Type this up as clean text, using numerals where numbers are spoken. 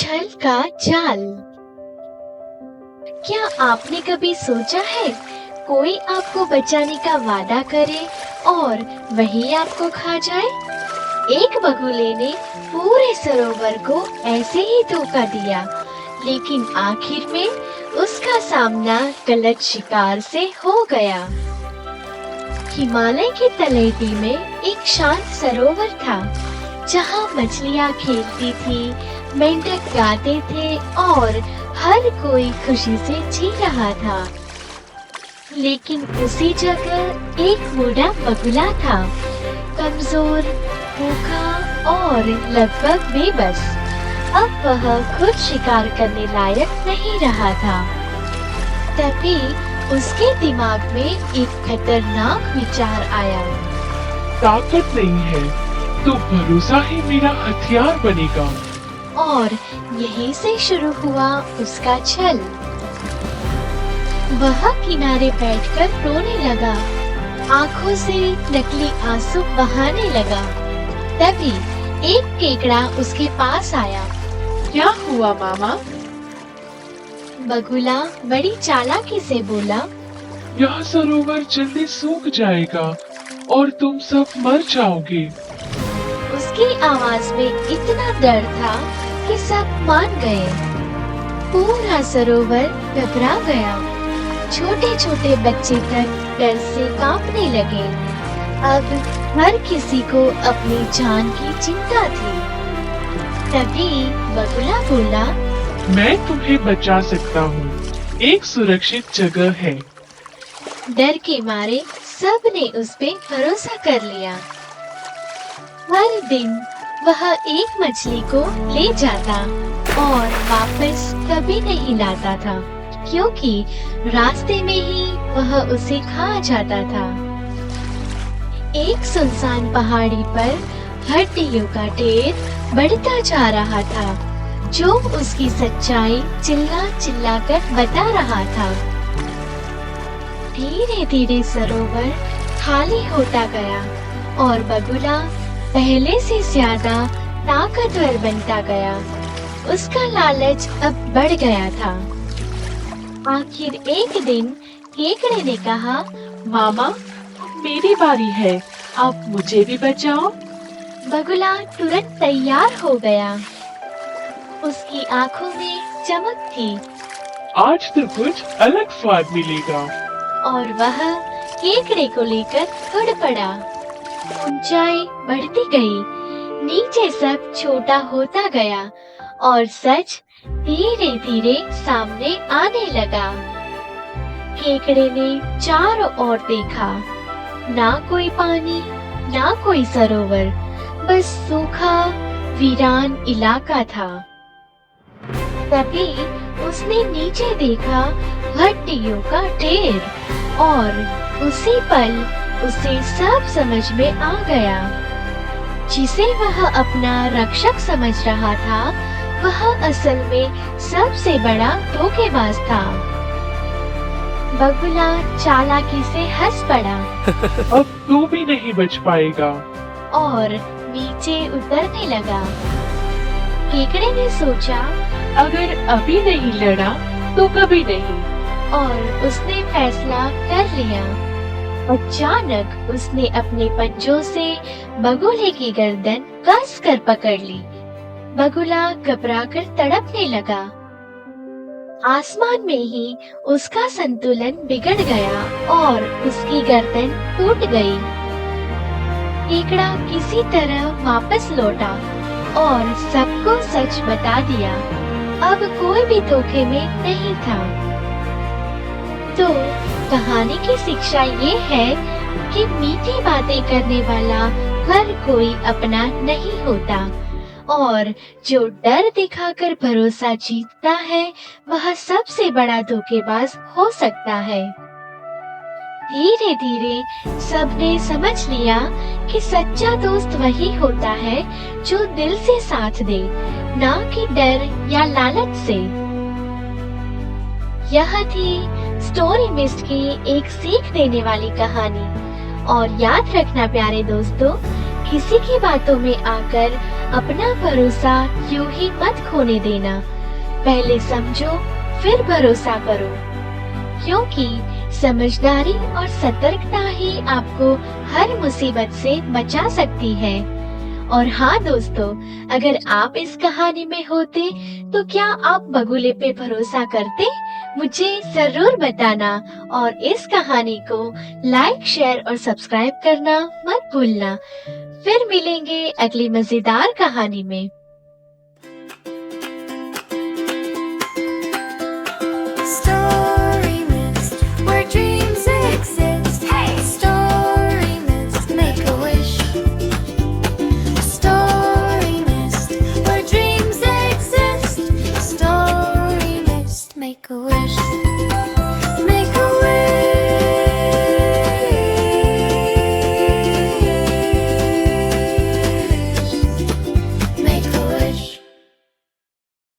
छल का जाल। क्या आपने कभी सोचा है कोई आपको बचाने का वादा करे और वही आपको खा जाए? एक बगुले ने पूरे सरोवर को ऐसे ही धोखा दिया, लेकिन आखिर में उसका सामना गलत शिकार से हो गया। हिमालय की तलहटी में एक शांत सरोवर था, जहाँ मछलियाँ खेलती थी, मेंढक गाते थे और हर कोई खुशी से जी रहा था। लेकिन उसी जगह एक बूढ़ा बगुला था, कमजोर, भूखा और लगभग बेबस। अब वह खुद शिकार करने लायक नहीं रहा था। तभी उसके दिमाग में एक खतरनाक विचार आया। ताकत नहीं है तो भरोसा ही मेरा हथियार बनेगा। और यहीं से शुरू हुआ उसका छल। वह किनारे बैठकर रोने लगा, आंखों से नकली आंसू बहाने लगा। तभी एक केकड़ा उसके पास आया। क्या हुआ मामा? बगुला बड़ी चालाकी से बोला, यह सरोवर जल्दी सूख जाएगा और तुम सब मर जाओगे। उसकी आवाज में इतना डर था कि सब मान गए। पूरा सरोवर घबरा गया। छोटे छोटे बच्चे तक डर से कांपने लगे। अब हर किसी को अपनी जान की चिंता थी। तभी बगुला बोला, मैं तुम्हें बचा सकता हूँ। एक सुरक्षित जगह है। डर के मारे सब ने उस पे भरोसा कर लिया। हर दिन वह एक मछली को ले जाता और वापस कभी नहीं लाता था, क्योंकि रास्ते में ही वह उसे खा जाता था। एक सुनसान पहाड़ी पर हड्डियों का ढेर बढ़ता जा रहा था, जो उसकी सच्चाई चिल्ला चिल्ला कर बता रहा था। धीरे धीरे सरोवर खाली होता गया और बगुला पहले से ज्यादा ताकतवर बनता गया। उसका लालच अब बढ़ गया था। आखिर एक दिन केकड़े ने कहा, मामा, मेरी बारी है, आप मुझे भी बचाओ। बगुला तुरंत तैयार हो गया। उसकी आंखों में चमक थी आज तो कुछ अलग स्वाद मिलेगा। और वह केकड़े को लेकर उड़ पड़ा। ऊंचाई बढ़ती गई, नीचे सब छोटा होता गया और सच धीरे धीरे सामने आने लगा। केकड़े ने चारों ओर देखा, ना कोई पानी, ना कोई सरोवर, बस सूखा वीरान इलाका था। तभी उसने नीचे देखा हड्डियों का ढेर और उसी पल उसे सब समझ में आ गया। जिसे वह अपना रक्षक समझ रहा था, वह असल में सबसे बड़ा धोखेबाज था। बगुला चालाकी से हंस पड़ा अब तू भी नहीं बच पाएगा। और नीचे उतरने लगा। केकड़े ने सोचा, अगर अभी नहीं लड़ा तो कभी नहीं। और उसने फैसला कर लिया। अचानक उसने अपने पंजों से बगुले की गर्दन कस कर पकड़ ली। बगुला घबराकर तड़पने लगा। आसमान में ही उसका संतुलन बिगड़ गया और उसकी गर्दन टूट गई। केकड़ा किसी तरह वापस लौटा और सबको सच बता दिया। अब कोई भी धोखे में नहीं था। तो कहानी की शिक्षा ये है कि मीठी बातें करने वाला हर कोई अपना नहीं होता और जो डर दिखाकर भरोसा जीतता है, वह सबसे बड़ा धोखेबाज हो सकता है। धीरे धीरे सबने समझ लिया कि सच्चा दोस्त वही होता है जो दिल से साथ दे, ना कि डर या लालच से। यह थी स्टोरी मिस्ट की एक सीख देने वाली कहानी। और याद रखना प्यारे दोस्तों, किसी की बातों में आकर अपना भरोसा यूं ही मत खोने देना। पहले समझो फिर भरोसा करो, क्योंकि समझदारी और सतर्कता ही आपको हर मुसीबत से बचा सकती है। और हाँ दोस्तों, अगर आप इस कहानी में होते तो क्या आप बगुले पे भरोसा करते? मुझे जरूर बताना और इस कहानी को लाइक, शेयर और सब्सक्राइब करना मत भूलना। फिर मिलेंगे अगली मजेदार कहानी में।